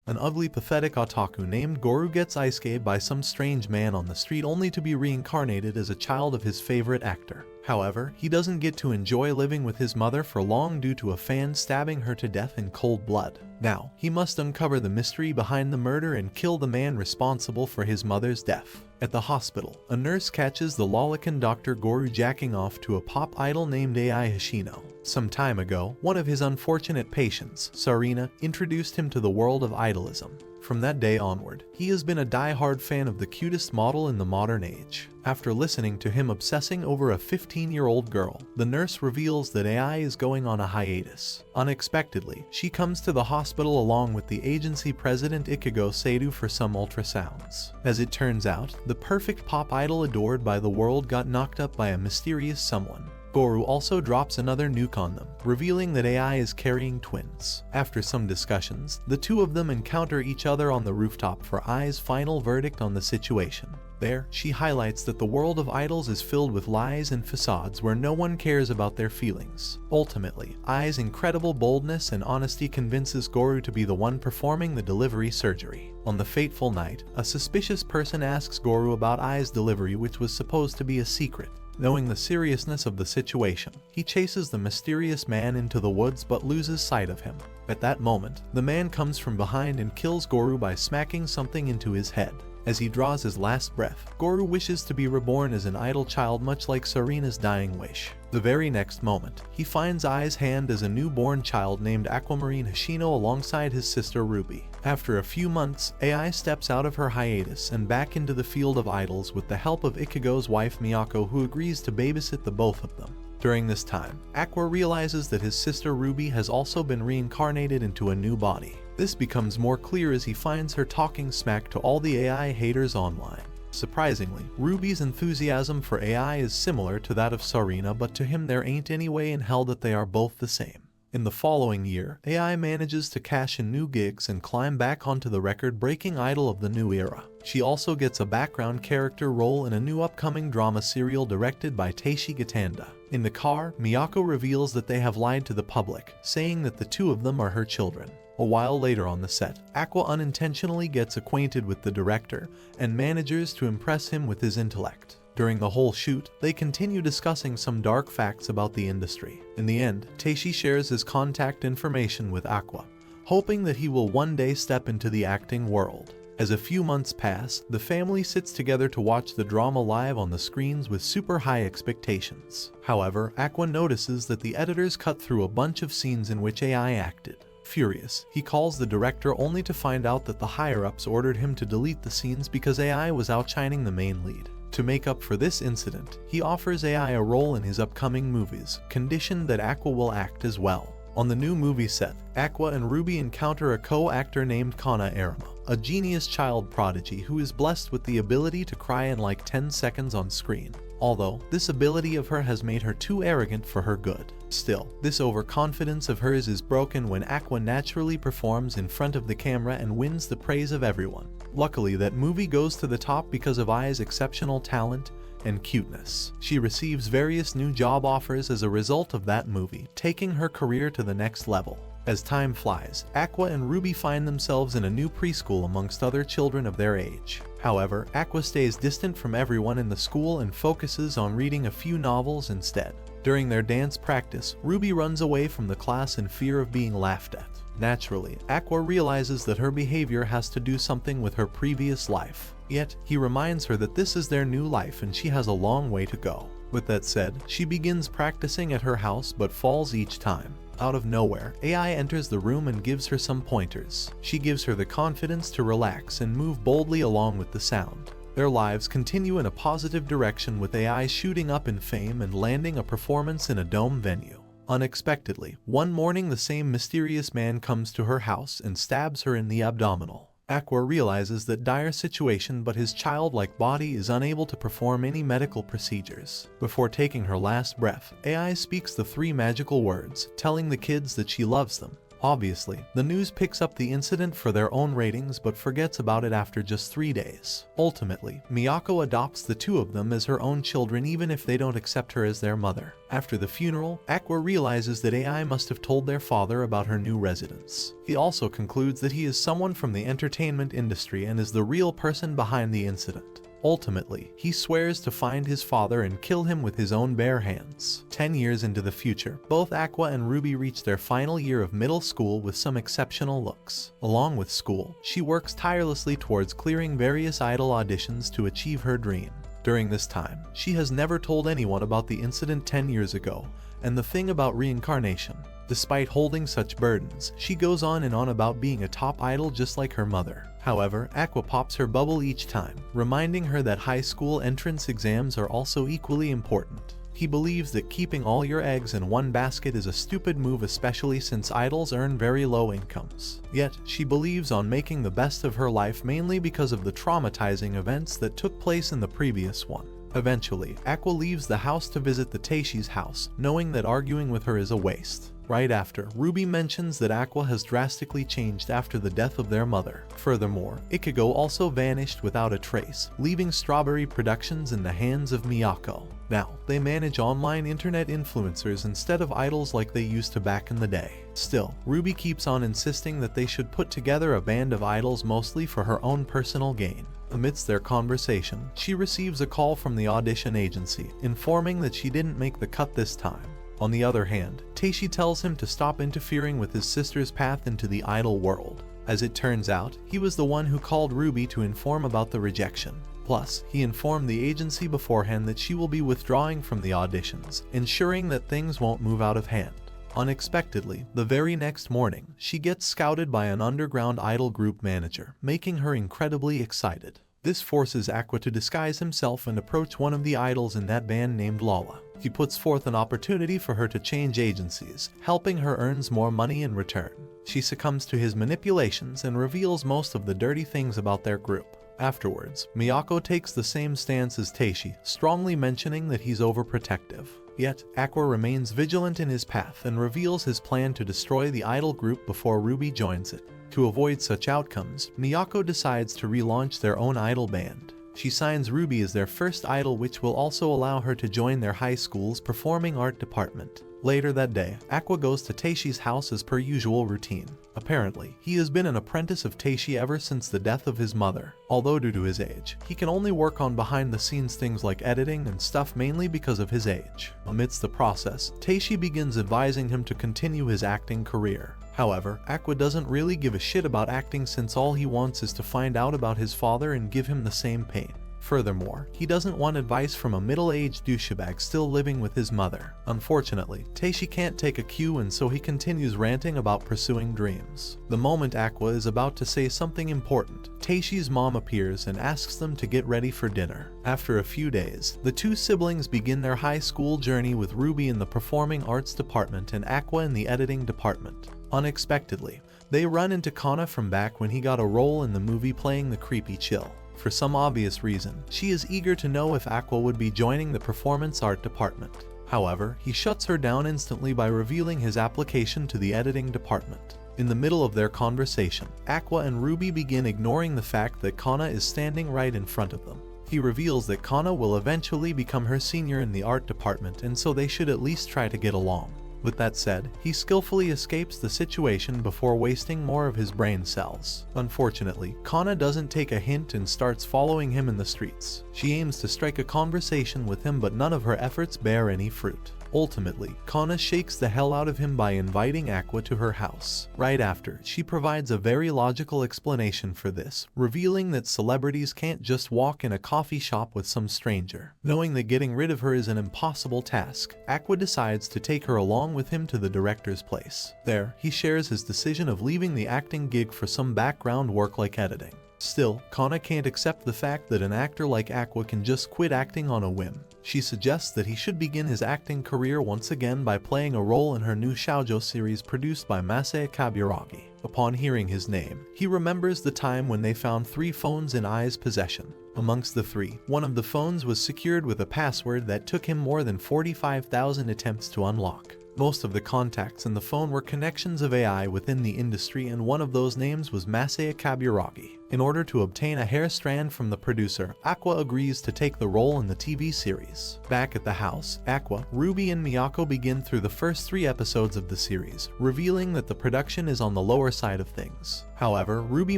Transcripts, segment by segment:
An ugly, pathetic otaku named Gorou gets ice-skated by some strange man on the street only to be reincarnated as a child of his favorite actor. However, he doesn't get to enjoy living with his mother for long due to a fan stabbing her to death in cold blood. Now, he must uncover the mystery behind the murder and kill the man responsible for his mother's death. At the hospital, a nurse catches the lolicon Dr. Gorou jacking off to a pop idol named Ai Hoshino. Some time ago, one of his unfortunate patients, Sarina, introduced him to the world of idolism. From that day onward, he has been a die-hard fan of the cutest model in the modern age. After listening to him obsessing over a 15-year-old girl, the nurse reveals that Ai is going on a hiatus. Unexpectedly, she comes to the hospital along with the agency president Ichigo Seidu for some ultrasounds. As it turns out, the perfect pop idol adored by the world got knocked up by a mysterious someone. Gorou also drops another nuke on them, revealing that Ai is carrying twins. After some discussions, the two of them encounter each other on the rooftop for Ai's final verdict on the situation. There, she highlights that the world of idols is filled with lies and facades where no one cares about their feelings. Ultimately, Ai's incredible boldness and honesty convinces Gorou to be the one performing the delivery surgery. On the fateful night, a suspicious person asks Gorou about Ai's delivery, which was supposed to be a secret. Knowing the seriousness of the situation, he chases the mysterious man into the woods but loses sight of him. At that moment, the man comes from behind and kills Gorou by smacking something into his head. As he draws his last breath, Gorou wishes to be reborn as an idol child, much like Sarina's dying wish. The very next moment, he finds Ai's hand as a newborn child named Aquamarine Hoshino alongside his sister Ruby. After a few months, Ai steps out of her hiatus and back into the field of idols with the help of Ichigo's wife Miyako, who agrees to babysit the both of them. During this time, Aqua realizes that his sister Ruby has also been reincarnated into a new body. This becomes more clear as he finds her talking smack to all the Ai haters online. Surprisingly, Ruby's enthusiasm for Ai is similar to that of Sarina, but to him there ain't any way in hell that they are both the same. In the following year, Ai manages to cash in new gigs and climb back onto the record-breaking idol of the new era. She also gets a background character role in a new upcoming drama serial directed by Teishi Gitanda. In the car, Miyako reveals that they have lied to the public, saying that the two of them are her children. A while later on the set, Aqua unintentionally gets acquainted with the director and manages to impress him with his intellect. During the whole shoot, they continue discussing some dark facts about the industry. In the end, Teishi shares his contact information with Aqua, hoping that he will one day step into the acting world. As a few months pass, the family sits together to watch the drama live on the screens with super high expectations. However, Aqua notices that the editors cut through a bunch of scenes in which Ai acted. Furious, he calls the director only to find out that the higher-ups ordered him to delete the scenes because Ai was outshining the main lead. To make up for this incident, he offers Ai a role in his upcoming movies, conditioned that Aqua will act as well. On the new movie set, Aqua and Ruby encounter a co-actor named Kana Arima, a genius child prodigy who is blessed with the ability to cry in like 10 seconds on screen. Although, this ability of her has made her too arrogant for her good. Still, this overconfidence of hers is broken when Aqua naturally performs in front of the camera and wins the praise of everyone. Luckily, that movie goes to the top because of Ai's exceptional talent and cuteness. She receives various new job offers as a result of that movie, taking her career to the next level. As time flies, Aqua and Ruby find themselves in a new preschool amongst other children of their age. However, Aqua stays distant from everyone in the school and focuses on reading a few novels instead. During their dance practice, Ruby runs away from the class in fear of being laughed at. Naturally, Aqua realizes that her behavior has to do something with her previous life. Yet, he reminds her that this is their new life and she has a long way to go. With that said, she begins practicing at her house but falls each time. Out of nowhere, Ai enters the room and gives her some pointers. She gives her the confidence to relax and move boldly along with the sound. Their lives continue in a positive direction, with Ai shooting up in fame and landing a performance in a dome venue. Unexpectedly, one morning the same mysterious man comes to her house and stabs her in the abdominal. Aqua realizes that dire situation, but his childlike body is unable to perform any medical procedures. Before taking her last breath, Ai speaks the 3 magical words, telling the kids that she loves them. Obviously, the news picks up the incident for their own ratings but forgets about it after just 3 days. Ultimately, Miyako adopts the two of them as her own children even if they don't accept her as their mother. After the funeral, Aqua realizes that Ai must have told their father about her new residence. He also concludes that he is someone from the entertainment industry and is the real person behind the incident. Ultimately, he swears to find his father and kill him with his own bare hands. 10 years into the future, both Aqua and Ruby reach their final year of middle school with some exceptional looks. Along with school, she works tirelessly towards clearing various idol auditions to achieve her dream. During this time, she has never told anyone about the incident 10 years ago, and the thing about reincarnation. Despite holding such burdens, she goes on and on about being a top idol just like her mother. However, Aqua pops her bubble each time, reminding her that high school entrance exams are also equally important. He believes that keeping all your eggs in one basket is a stupid move, especially since idols earn very low incomes. Yet, she believes on making the best of her life mainly because of the traumatizing events that took place in the previous one. Eventually, Aqua leaves the house to visit the Teishi's house, knowing that arguing with her is a waste. Right after, Ruby mentions that Aqua has drastically changed after the death of their mother. Furthermore, Ichigo also vanished without a trace, leaving Strawberry Productions in the hands of Miyako. Now, they manage online internet influencers instead of idols like they used to back in the day. Still, Ruby keeps on insisting that they should put together a band of idols mostly for her own personal gain. Amidst their conversation, she receives a call from the audition agency, informing that she didn't make the cut this time. On the other hand, Teishi tells him to stop interfering with his sister's path into the idol world. As it turns out, he was the one who called Ruby to inform about the rejection. Plus, he informed the agency beforehand that she will be withdrawing from the auditions, ensuring that things won't move out of hand. Unexpectedly, the very next morning, she gets scouted by an underground idol group manager, making her incredibly excited. This forces Aqua to disguise himself and approach one of the idols in that band named Lala. He puts forth an opportunity for her to change agencies, helping her earn more money in return. She succumbs to his manipulations and reveals most of the dirty things about their group. Afterwards, Miyako takes the same stance as Teishi, strongly mentioning that he's overprotective. Yet, Aqua remains vigilant in his path and reveals his plan to destroy the idol group before Ruby joins it. To avoid such outcomes, Miyako decides to relaunch their own idol band. She signs Ruby as their first idol, which will also allow her to join their high school's performing art department. Later that day, Aqua goes to Teishi's house as per usual routine. Apparently, he has been an apprentice of Teishi ever since the death of his mother. Although due to his age, he can only work on behind-the-scenes things like editing and stuff mainly because of his age. Amidst the process, Teishi begins advising him to continue his acting career. However, Aqua doesn't really give a shit about acting since all he wants is to find out about his father and give him the same pain. Furthermore, he doesn't want advice from a middle-aged douchebag still living with his mother. Unfortunately, Teishi can't take a cue and so he continues ranting about pursuing dreams. The moment Aqua is about to say something important, Teishi's mom appears and asks them to get ready for dinner. After a few days, the two siblings begin their high school journey with Ruby in the performing arts department and Aqua in the editing department. Unexpectedly, they run into Kana from back when he got a role in the movie playing the creepy chill. For some obvious reason, she is eager to know if Aqua would be joining the performance art department. However, he shuts her down instantly by revealing his application to the editing department. In the middle of their conversation, Aqua and Ruby begin ignoring the fact that Kana is standing right in front of them. He reveals that Kana will eventually become her senior in the art department and so they should at least try to get along. With that said, he skillfully escapes the situation before wasting more of his brain cells. Unfortunately, Kana doesn't take a hint and starts following him in the streets. She aims to strike a conversation with him but none of her efforts bear any fruit. Ultimately, Kana shakes the hell out of him by inviting Aqua to her house. Right after, she provides a very logical explanation for this, revealing that celebrities can't just walk in a coffee shop with some stranger. Knowing that getting rid of her is an impossible task, Aqua decides to take her along with him to the director's place. There, he shares his decision of leaving the acting gig for some background work like editing. Still, Kana can't accept the fact that an actor like Aqua can just quit acting on a whim. She suggests that he should begin his acting career once again by playing a role in her new shoujo series produced by Masae Kaburagi. Upon hearing his name, he remembers the time when they found 3 phones in Ai's possession. Amongst the 3, one of the phones was secured with a password that took him more than 45,000 attempts to unlock. Most of the contacts in the phone were connections of AI within the industry, and one of those names was Masaya Kaburagi. In order to obtain a hair strand from the producer, Aqua agrees to take the role in the TV series. Back at the house, Aqua, Ruby, and Miyako begin through the first 3 episodes of the series, revealing that the production is on the lower side of things. However, Ruby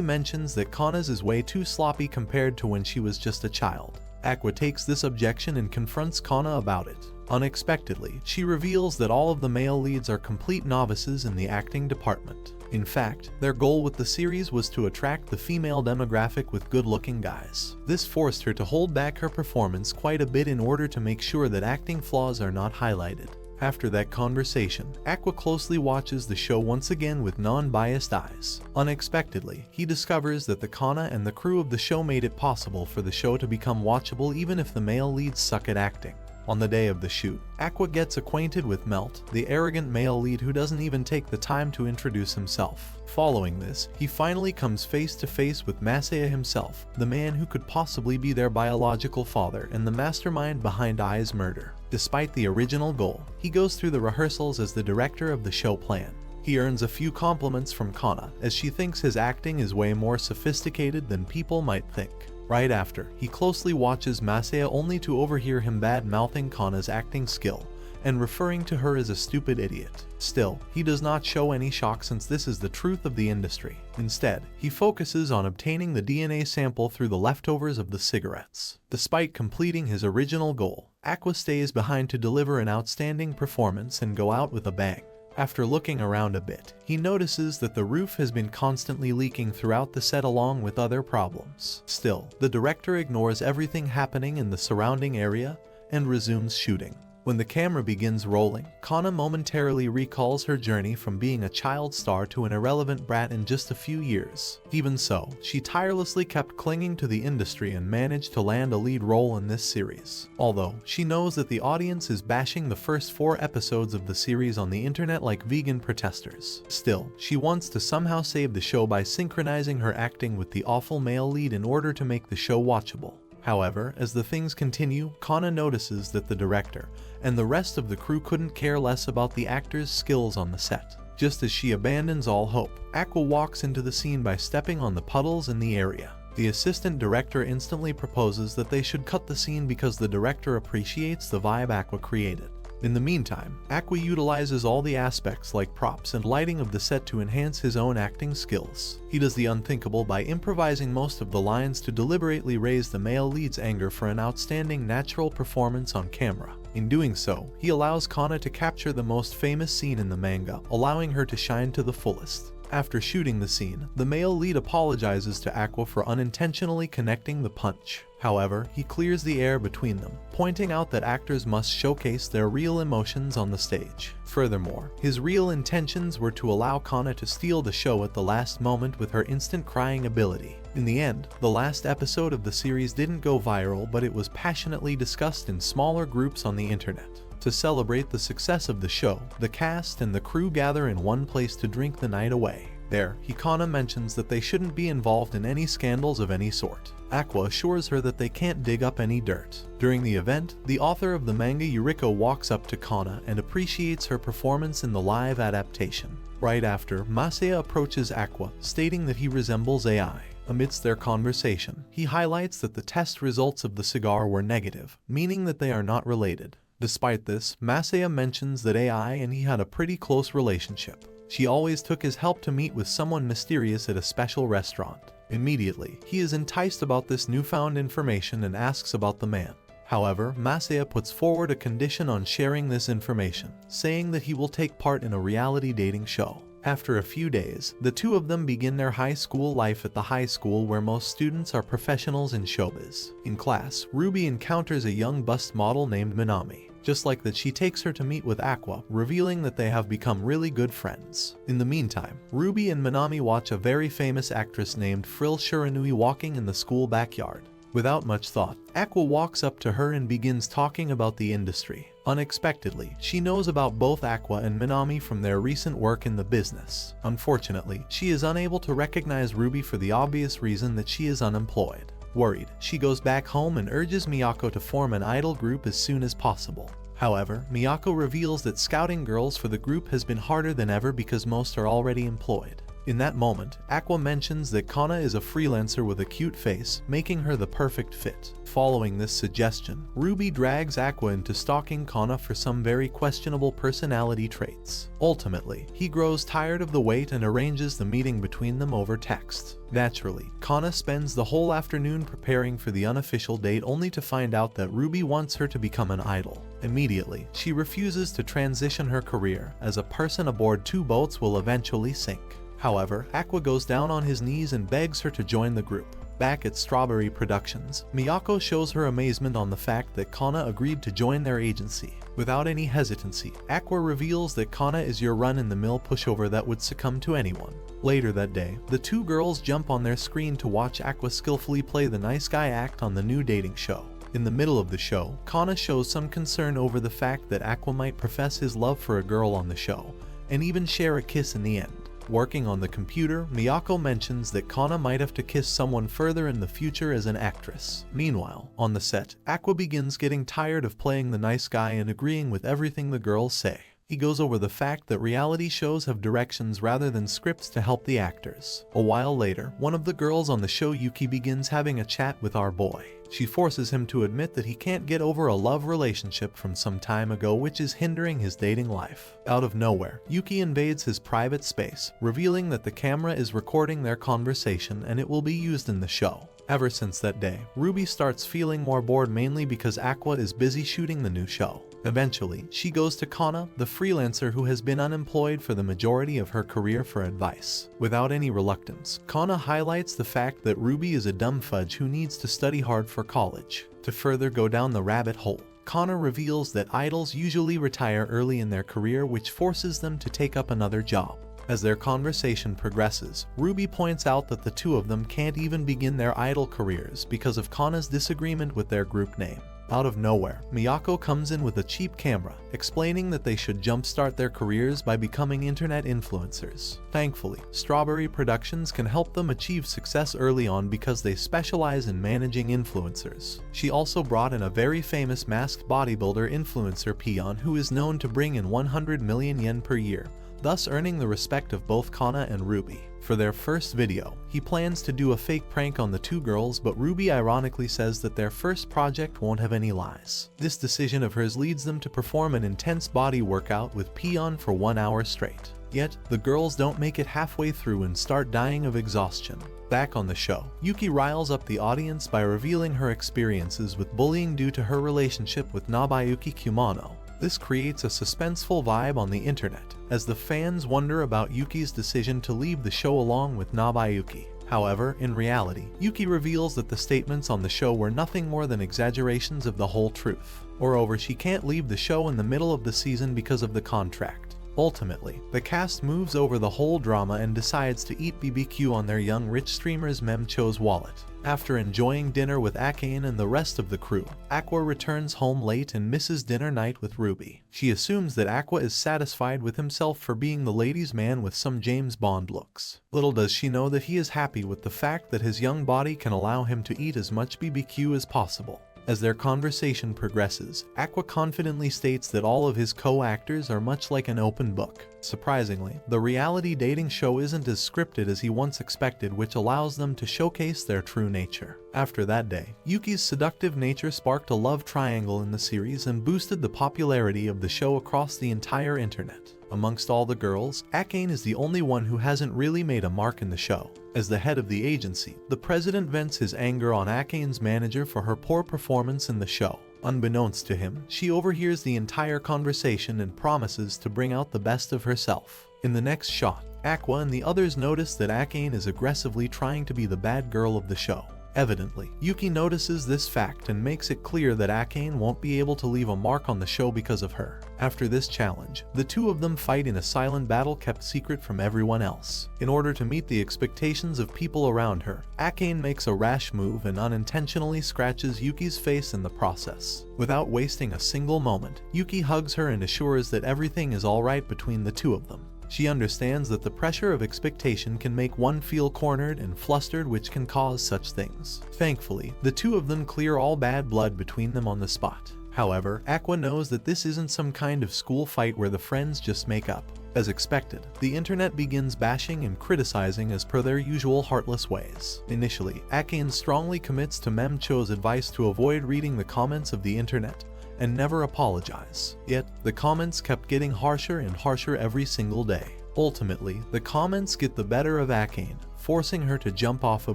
mentions that Kana's is way too sloppy compared to when she was just a child. Aqua takes this objection and confronts Kana about it. Unexpectedly, she reveals that all of the male leads are complete novices in the acting department. In fact, their goal with the series was to attract the female demographic with good-looking guys. This forced her to hold back her performance quite a bit in order to make sure that acting flaws are not highlighted. After that conversation, Aqua closely watches the show once again with non-biased eyes. Unexpectedly, he discovers that the Kana and the crew of the show made it possible for the show to become watchable even if the male leads suck at acting. On the day of the shoot, Aqua gets acquainted with Melt, the arrogant male lead who doesn't even take the time to introduce himself. Following this, he finally comes face to face with Masaya himself, the man who could possibly be their biological father and the mastermind behind Ai's murder. Despite the original goal, he goes through the rehearsals as the director of the show plan. He earns a few compliments from Kana, as she thinks his acting is way more sophisticated than people might think. Right after, he closely watches Masaya only to overhear him bad-mouthing Kana's acting skill and referring to her as a stupid idiot. Still, he does not show any shock since this is the truth of the industry. Instead, he focuses on obtaining the DNA sample through the leftovers of the cigarettes. Despite completing his original goal, Aqua stays behind to deliver an outstanding performance and go out with a bang. After looking around a bit, he notices that the roof has been constantly leaking throughout the set along with other problems. Still, the director ignores everything happening in the surrounding area and resumes shooting. When the camera begins rolling, Kana momentarily recalls her journey from being a child star to an irrelevant brat in just a few years. Even so, she tirelessly kept clinging to the industry and managed to land a lead role in this series. Although, she knows that the audience is bashing the first 4 episodes of the series on the internet like vegan protesters. Still, she wants to somehow save the show by synchronizing her acting with the awful male lead in order to make the show watchable. However, as the things continue, Kana notices that the director and the rest of the crew couldn't care less about the actor's skills on the set. Just as she abandons all hope, Aqua walks into the scene by stepping on the puddles in the area. The assistant director instantly proposes that they should cut the scene because the director appreciates the vibe Aqua created. In the meantime, Aqua utilizes all the aspects like props and lighting of the set to enhance his own acting skills. He does the unthinkable by improvising most of the lines to deliberately raise the male lead's anger for an outstanding natural performance on camera. In doing so, he allows Kana to capture the most famous scene in the manga, allowing her to shine to the fullest. After shooting the scene, the male lead apologizes to Aqua for unintentionally connecting the punch. However, he clears the air between them, pointing out that actors must showcase their real emotions on the stage. Furthermore, his real intentions were to allow Kana to steal the show at the last moment with her instant crying ability. In the end, the last episode of the series didn't go viral, but it was passionately discussed in smaller groups on the internet. To celebrate the success of the show, the cast and the crew gather in one place to drink the night away. There, Hikana mentions that they shouldn't be involved in any scandals of any sort. Aqua assures her that they can't dig up any dirt. During the event, the author of the manga Yuriko walks up to Kana and appreciates her performance in the live adaptation. Right after, Masaya approaches Aqua, stating that he resembles AI. Amidst their conversation, he highlights that the test results of the cigar were negative, meaning that they are not related. Despite this, Masaya mentions that AI and he had a pretty close relationship. She always took his help to meet with someone mysterious at a special restaurant. Immediately, he is enticed about this newfound information and asks about the man. However, Masaya puts forward a condition on sharing this information, saying that he will take part in a reality dating show. After a few days, the two of them begin their high school life at the high school where most students are professionals in showbiz. In class, Ruby encounters a young bust model named Minami. Just like that, she takes her to meet with Aqua, revealing that they have become really good friends. In the meantime, Ruby and Minami watch a very famous actress named Frill Shiranui walking in the school backyard. Without much thought, Aqua walks up to her and begins talking about the industry. Unexpectedly, she knows about both Aqua and Minami from their recent work in the business. Unfortunately, she is unable to recognize Ruby for the obvious reason that she is unemployed. Worried, she goes back home and urges Miyako to form an idol group as soon as possible. However, Miyako reveals that scouting girls for the group has been harder than ever because most are already employed. In that moment, Aqua mentions that Kana is a freelancer with a cute face, making her the perfect fit. Following this suggestion, Ruby drags Aqua into stalking Kana for some very questionable personality traits. Ultimately, he grows tired of the wait and arranges the meeting between them over text. Naturally, Kana spends the whole afternoon preparing for the unofficial date only to find out that Ruby wants her to become an idol. Immediately, she refuses to transition her career, as a person aboard 2 boats will eventually sink. However, Aqua goes down on his knees and begs her to join the group. Back at Strawberry Productions, Miyako shows her amazement on the fact that Kana agreed to join their agency. Without any hesitancy, Aqua reveals that Kana is your run-in-the-mill pushover that would succumb to anyone. Later that day, the 2 girls jump on their screen to watch Aqua skillfully play the nice guy act on the new dating show. In the middle of the show, Kana shows some concern over the fact that Aqua might profess his love for a girl on the show, and even share a kiss in the end. Working on the computer, Miyako mentions that Kana might have to kiss someone further in the future as an actress. Meanwhile, on the set, Aqua begins getting tired of playing the nice guy and agreeing with everything the girls say. He goes over the fact that reality shows have directions rather than scripts to help the actors. A while later, one of the girls on the show, Yuki, begins having a chat with our boy. She forces him to admit that he can't get over a love relationship from some time ago which is hindering his dating life. Out of nowhere, Yuki invades his private space, revealing that the camera is recording their conversation and it will be used in the show. Ever since that day, Ruby starts feeling more bored, mainly because Aqua is busy shooting the new show. Eventually, she goes to Kana, the freelancer who has been unemployed for the majority of her career, for advice. Without any reluctance, Kana highlights the fact that Ruby is a dumb fudge who needs to study hard for college. To further go down the rabbit hole, Kana reveals that idols usually retire early in their career, which forces them to take up another job. As their conversation progresses, Ruby points out that the 2 of them can't even begin their idol careers because of Kana's disagreement with their group name. Out of nowhere, Miyako comes in with a cheap camera, explaining that they should jumpstart their careers by becoming internet influencers. Thankfully, Strawberry Productions can help them achieve success early on because they specialize in managing influencers. She also brought in a very famous masked bodybuilder influencer, Peon, who is known to bring in 100 million yen per year, thus earning the respect of both Kana and Ruby. For their first video, he plans to do a fake prank on the 2 girls, but Ruby ironically says that their first project won't have any lies. This decision of hers leads them to perform an intense body workout with Peon for 1 hour straight. Yet, the girls don't make it halfway through and start dying of exhaustion. Back on the show, Yuki riles up the audience by revealing her experiences with bullying due to her relationship with Nabayuki Kumano. This creates a suspenseful vibe on the internet, as the fans wonder about Yuki's decision to leave the show along with Nabayuki. However, in reality, Yuki reveals that the statements on the show were nothing more than exaggerations of the whole truth. Moreover, she can't leave the show in the middle of the season because of the contract. Ultimately, the cast moves over the whole drama and decides to eat BBQ on their young rich streamer's Memcho's wallet. After enjoying dinner with Akane and the rest of the crew, Aqua returns home late and misses dinner night with Ruby. She assumes that Aqua is satisfied with himself for being the ladies' man with some James Bond looks. Little does she know that he is happy with the fact that his young body can allow him to eat as much BBQ as possible. As their conversation progresses, Aqua confidently states that all of his co-actors are much like an open book. Surprisingly, the reality dating show isn't as scripted as he once expected, which allows them to showcase their true nature. After that day, Yuki's seductive nature sparked a love triangle in the series and boosted the popularity of the show across the entire internet. Amongst all the girls, Akane is the only one who hasn't really made a mark in the show. As the head of the agency, the president vents his anger on Akane's manager for her poor performance in the show. Unbeknownst to him, she overhears the entire conversation and promises to bring out the best of herself. In the next shot, Aqua and the others notice that Akane is aggressively trying to be the bad girl of the show. Evidently, Yuki notices this fact and makes it clear that Akane won't be able to leave a mark on the show because of her. After this challenge, the 2 of them fight in a silent battle kept secret from everyone else. In order to meet the expectations of people around her, Akane makes a rash move and unintentionally scratches Yuki's face in the process. Without wasting a single moment, Yuki hugs her and assures that everything is alright between the 2 of them. She understands that the pressure of expectation can make one feel cornered and flustered, which can cause such things. Thankfully, the 2 of them clear all bad blood between them on the spot. However, Aqua knows that this isn't some kind of school fight where the friends just make up. As expected, the internet begins bashing and criticizing as per their usual heartless ways. Initially, Akane strongly commits to Mem Cho's advice to avoid reading the comments of the internet and never apologize. Yet, the comments kept getting harsher and harsher every single day. Ultimately, the comments get the better of Akane, forcing her to jump off a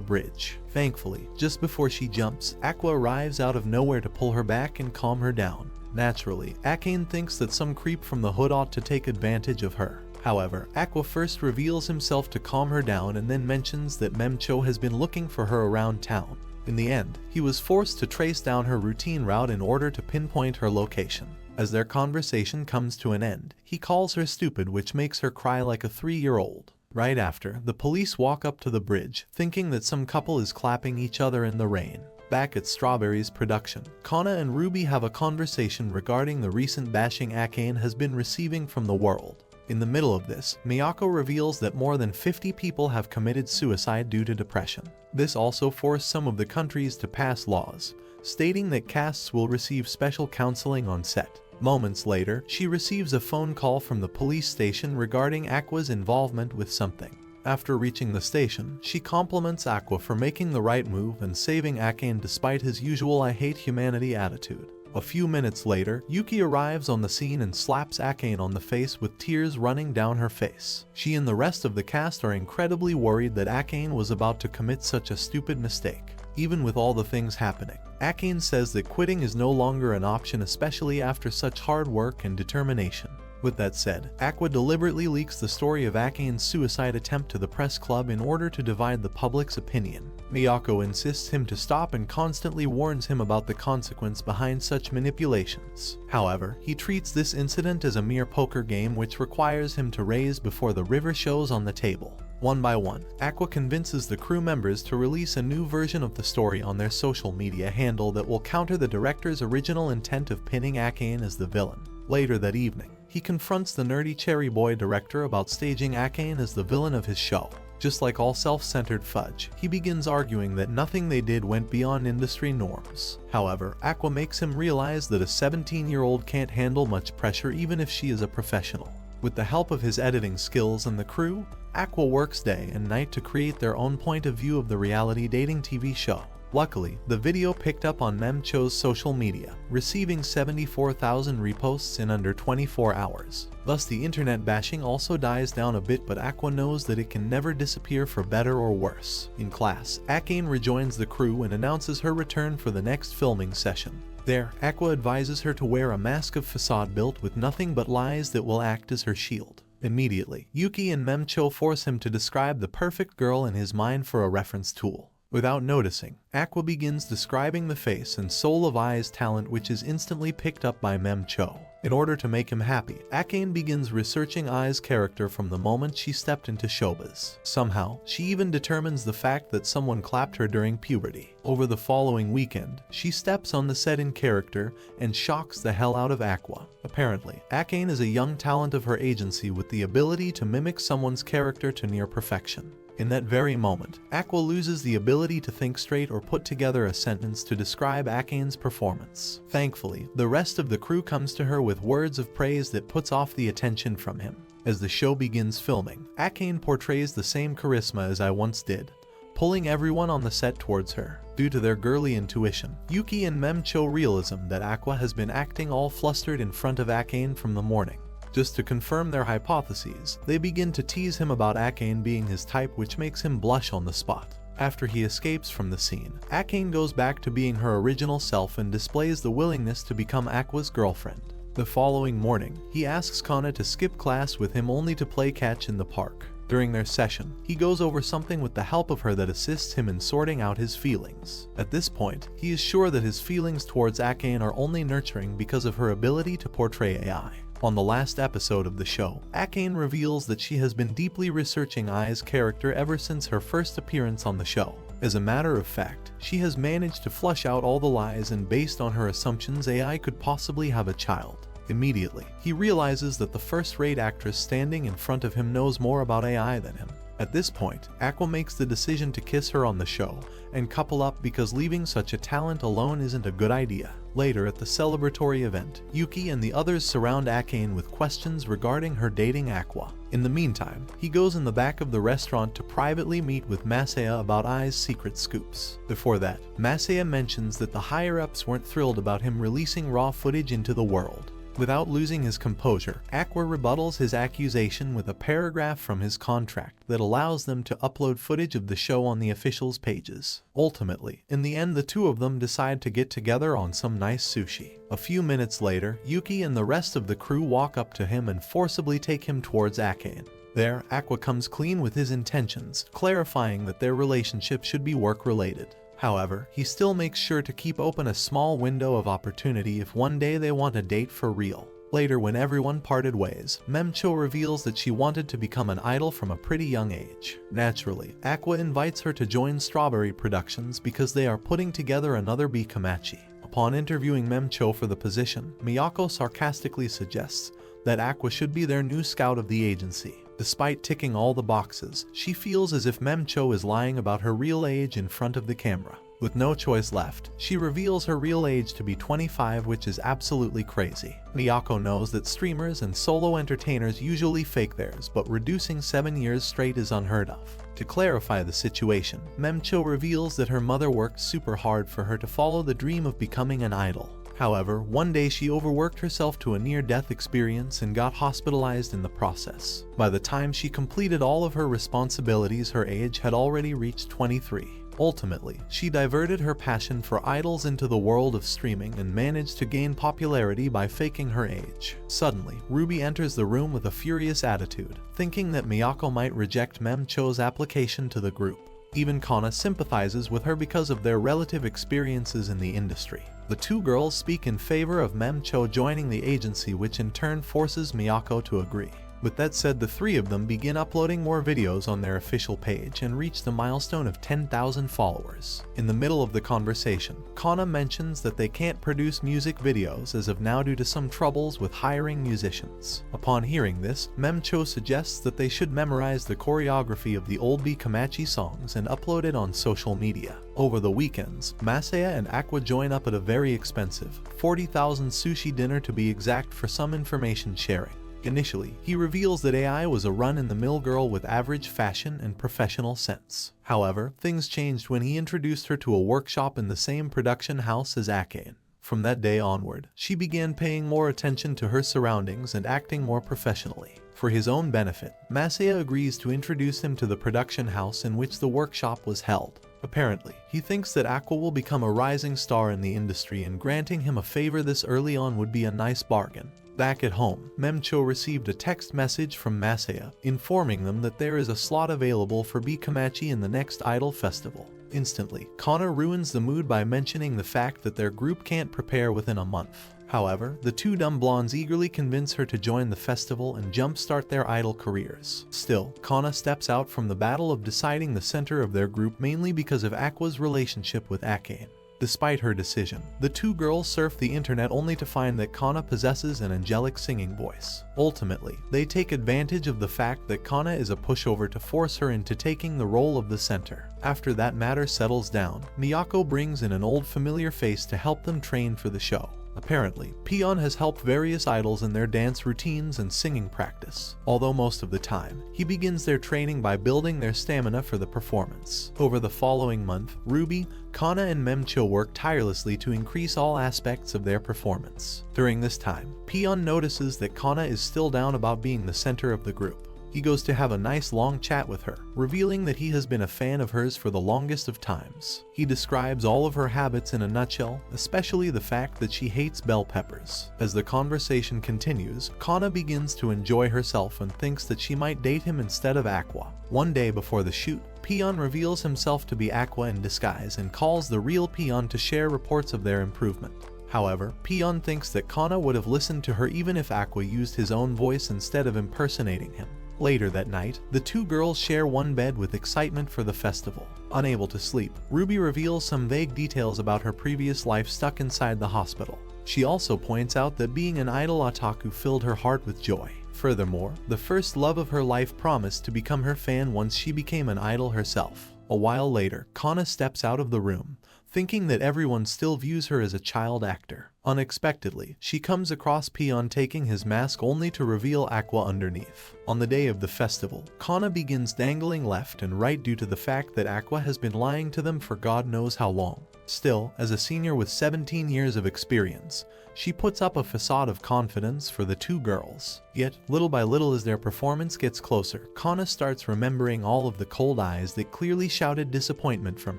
bridge. Thankfully, just before she jumps, Aqua arrives out of nowhere to pull her back and calm her down. Naturally, Akane thinks that some creep from the hood ought to take advantage of her. However, Aqua first reveals himself to calm her down and then mentions that Mem Cho has been looking for her around town. In the end, he was forced to trace down her routine route in order to pinpoint her location. As their conversation comes to an end, he calls her stupid, which makes her cry like a 3-year-old. Right after, the police walk up to the bridge, thinking that some couple is clapping each other in the rain. Back at Strawberry's production, Kana and Ruby have a conversation regarding the recent bashing Akane has been receiving from the world. In the middle of this, Miyako reveals that more than 50 people have committed suicide due to depression. This also forced some of the countries to pass laws, stating that casts will receive special counseling on set. Moments later, she receives a phone call from the police station regarding Aqua's involvement with something. After reaching the station, she compliments Aqua for making the right move and saving Akane despite his usual "I hate humanity" attitude. A few minutes later, Yuki arrives on the scene and slaps Akane on the face with tears running down her face. She and the rest of the cast are incredibly worried that Akane was about to commit such a stupid mistake. Even with all the things happening, Akane says that quitting is no longer an option, especially after such hard work and determination. With that said, Aqua deliberately leaks the story of Akane's suicide attempt to the press club in order to divide the public's opinion. Miyako insists him to stop and constantly warns him about the consequence behind such manipulations. However, he treats this incident as a mere poker game which requires him to raise before the river shows on the table. One by one, Aqua convinces the crew members to release a new version of the story on their social media handle that will counter the director's original intent of pinning Akane as the villain. Later that evening, he confronts the nerdy cherry boy director about staging Akane as the villain of his show. Just like all self-centered fudge, he begins arguing that nothing they did went beyond industry norms. However, Aqua makes him realize that a 17-year-old can't handle much pressure even if she is a professional. With the help of his editing skills and the crew, Aqua works day and night to create their own point of view of the reality dating TV show. Luckily, the video picked up on Mem Cho's social media, receiving 74,000 reposts in under 24 hours. Thus, the internet bashing also dies down a bit, but Aqua knows that it can never disappear for better or worse. In class, Akane rejoins the crew and announces her return for the next filming session. There, Aqua advises her to wear a mask of facade built with nothing but lies that will act as her shield. Immediately, Yuki and Mem Cho force him to describe the perfect girl in his mind for a reference tool. Without noticing, Aqua begins describing the face and soul of Ai's talent, which is instantly picked up by Mem Cho. In order to make him happy, Akane begins researching Ai's character from the moment she stepped into showbiz. Somehow, she even determines the fact that someone clapped her during puberty. Over the following weekend, she steps on the set in character and shocks the hell out of Aqua. Apparently, Akane is a young talent of her agency with the ability to mimic someone's character to near perfection. In that very moment, Aqua loses the ability to think straight or put together a sentence to describe Akane's performance. Thankfully, the rest of the crew comes to her with words of praise that puts off the attention from him. As the show begins filming, Akane portrays the same charisma as I once did, pulling everyone on the set towards her. Due to their girly intuition, Yuki and Mem Cho realism that Aqua has been acting all flustered in front of Akane from the morning. Just to confirm their hypotheses, they begin to tease him about Akane being his type, which makes him blush on the spot. After he escapes from the scene, Akane goes back to being her original self and displays the willingness to become Aqua's girlfriend. The following morning, he asks Kana to skip class with him only to play catch in the park. During their session, he goes over something with the help of her that assists him in sorting out his feelings. At this point, he is sure that his feelings towards Akane are only nurturing because of her ability to portray AI. On the last episode of the show, Akane reveals that she has been deeply researching Ai's character ever since her first appearance on the show. As a matter of fact, she has managed to flush out all the lies, and based on her assumptions, Ai could possibly have a child. Immediately, he realizes that the first-rate actress standing in front of him knows more about Ai than him. At this point, Aqua makes the decision to kiss her on the show and couple up because leaving such a talent alone isn't a good idea. Later at the celebratory event, Yuki and the others surround Akane with questions regarding her dating Aqua. In the meantime, he goes in the back of the restaurant to privately meet with Masaya about Ai's secret scoops. Before that, Masaya mentions that the higher-ups weren't thrilled about him releasing raw footage into the world. Without losing his composure, Aqua rebuttals his accusation with a paragraph from his contract that allows them to upload footage of the show on the officials' pages. Ultimately, in the end, the two of them decide to get together on some nice sushi. A few minutes later, Yuki and the rest of the crew walk up to him and forcibly take him towards Akane. There, Aqua comes clean with his intentions, clarifying that their relationship should be work-related. However, he still makes sure to keep open a small window of opportunity if one day they want a date for real. Later, when everyone parted ways, Memcho reveals that she wanted to become an idol from a pretty young age. Naturally, Aqua invites her to join Strawberry Productions because they are putting together another Bikamachi. Upon interviewing Memcho for the position, Miyako sarcastically suggests that Aqua should be their new scout of the agency. Despite ticking all the boxes, she feels as if Memcho is lying about her real age in front of the camera. With no choice left, she reveals her real age to be 25, which is absolutely crazy. Miyako knows that streamers and solo entertainers usually fake theirs, but reducing 7 years straight is unheard of. To clarify the situation, Memcho reveals that her mother worked super hard for her to follow the dream of becoming an idol. However, one day she overworked herself to a near-death experience and got hospitalized in the process. By the time she completed all of her responsibilities, her age had already reached 23. Ultimately, she diverted her passion for idols into the world of streaming and managed to gain popularity by faking her age. Suddenly, Ruby enters the room with a furious attitude, thinking that Miyako might reject Memcho's application to the group. Even Kana sympathizes with her because of their relative experiences in the industry. The two girls speak in favor of Memcho joining the agency, which in turn forces Miyako to agree. With that said, the three of them begin uploading more videos on their official page and reach the milestone of 10,000 followers. In the middle of the conversation, Kana mentions that they can't produce music videos as of now due to some troubles with hiring musicians. Upon hearing this, Memcho suggests that they should memorize the choreography of the old Bikamachi songs and upload it on social media. Over the weekends, Masaya and Aqua join up at a very expensive 40,000 sushi dinner to be exact for some information sharing. Initially, he reveals that Ai was a run-in-the-mill girl with average fashion and professional sense. However, things changed when he introduced her to a workshop in the same production house as Akane. From that day onward, she began paying more attention to her surroundings and acting more professionally. For his own benefit, Masaya agrees to introduce him to the production house in which the workshop was held. Apparently, he thinks that Aqua will become a rising star in the industry, and granting him a favor this early on would be a nice bargain. Back at home, Memcho received a text message from Masaya informing them that there is a slot available for Bikamachi in the next Idol Festival. Instantly, Kana ruins the mood by mentioning the fact that their group can't prepare within a month. However, the two dumb blondes eagerly convince her to join the festival and jumpstart their idol careers. Still, Kana steps out from the battle of deciding the center of their group mainly because of Aqua's relationship with Akane. Despite her decision, the two girls surf the internet only to find that Kana possesses an angelic singing voice. Ultimately, they take advantage of the fact that Kana is a pushover to force her into taking the role of the center. After that matter settles down, Miyako brings in an old familiar face to help them train for the show. Apparently, Peon has helped various idols in their dance routines and singing practice, although most of the time, he begins their training by building their stamina for the performance. Over the following month, Ruby, Kana and Memcho work tirelessly to increase all aspects of their performance. During this time, Peon notices that Kana is still down about being the center of the group. He goes to have a nice long chat with her, revealing that he has been a fan of hers for the longest of times. He describes all of her habits in a nutshell, especially the fact that she hates bell peppers. As the conversation continues, Kana begins to enjoy herself and thinks that she might date him instead of Aqua. One day before the shoot, Peon reveals himself to be Aqua in disguise and calls the real Peon to share reports of their improvement. However, Peon thinks that Kana would have listened to her even if Aqua used his own voice instead of impersonating him. Later that night, the two girls share one bed with excitement for the festival. Unable to sleep, Ruby reveals some vague details about her previous life stuck inside the hospital. She also points out that being an idol otaku filled her heart with joy. Furthermore, the first love of her life promised to become her fan once she became an idol herself. A while later, Kana steps out of the room, thinking that everyone still views her as a child actor. Unexpectedly, she comes across Peon taking his mask only to reveal Aqua underneath. On the day of the festival, Kana begins dangling left and right due to the fact that Aqua has been lying to them for God knows how long. Still, as a senior with 17 years of experience, she puts up a facade of confidence for the two girls. Yet, little by little as their performance gets closer, Kana starts remembering all of the cold eyes that clearly shouted disappointment from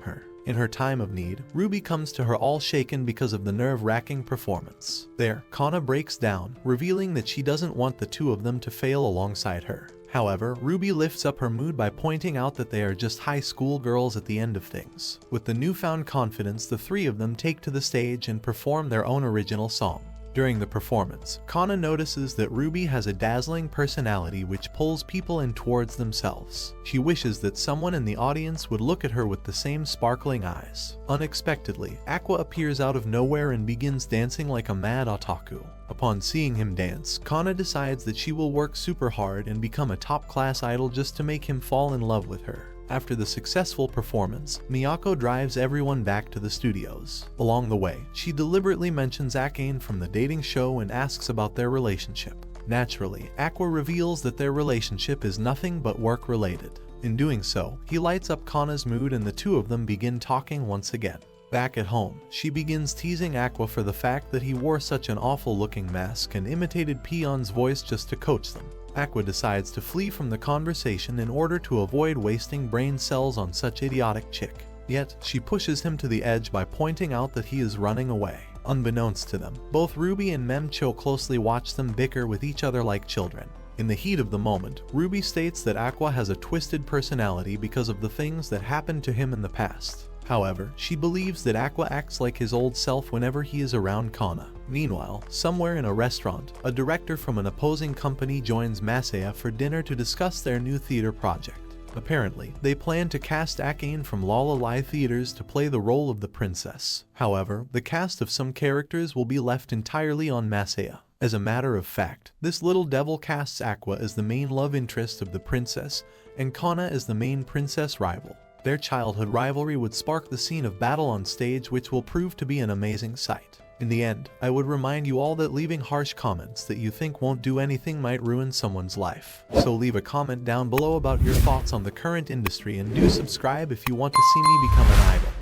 her. In her time of need, Ruby comes to her all shaken because of the nerve-wracking performance. There, Kana breaks down, revealing that she doesn't want the two of them to fail alongside her. However, Ruby lifts up her mood by pointing out that they are just high school girls at the end of things. With the newfound confidence, the three of them take to the stage and perform their own original song. During the performance, Kana notices that Ruby has a dazzling personality which pulls people in towards themselves. She wishes that someone in the audience would look at her with the same sparkling eyes. Unexpectedly, Aqua appears out of nowhere and begins dancing like a mad otaku. Upon seeing him dance, Kana decides that she will work super hard and become a top-class idol just to make him fall in love with her. After the successful performance, Miyako drives everyone back to the studios. Along the way, she deliberately mentions Akane from the dating show and asks about their relationship. Naturally, Aqua reveals that their relationship is nothing but work-related. In doing so, he lights up Kana's mood and the two of them begin talking once again. Back at home, she begins teasing Aqua for the fact that he wore such an awful-looking mask and imitated Peon's voice just to coach them. Aqua decides to flee from the conversation in order to avoid wasting brain cells on such idiotic chick. Yet, she pushes him to the edge by pointing out that he is running away. Unbeknownst to them, both Ruby and Memcho closely watch them bicker with each other like children. In the heat of the moment, Ruby states that Aqua has a twisted personality because of the things that happened to him in the past. However, she believes that Aqua acts like his old self whenever he is around Kana. Meanwhile, somewhere in a restaurant, a director from an opposing company joins Masaya for dinner to discuss their new theater project. Apparently, they plan to cast Akane from Lalala Theaters to play the role of the princess. However, the cast of some characters will be left entirely on Masaya. As a matter of fact, this little devil casts Aqua as the main love interest of the princess, and Kana as the main princess rival. Their childhood rivalry would spark the scene of battle on stage, which will prove to be an amazing sight. In the end, I would remind you all that leaving harsh comments that you think won't do anything might ruin someone's life. So leave a comment down below about your thoughts on the current industry and do subscribe if you want to see me become an idol.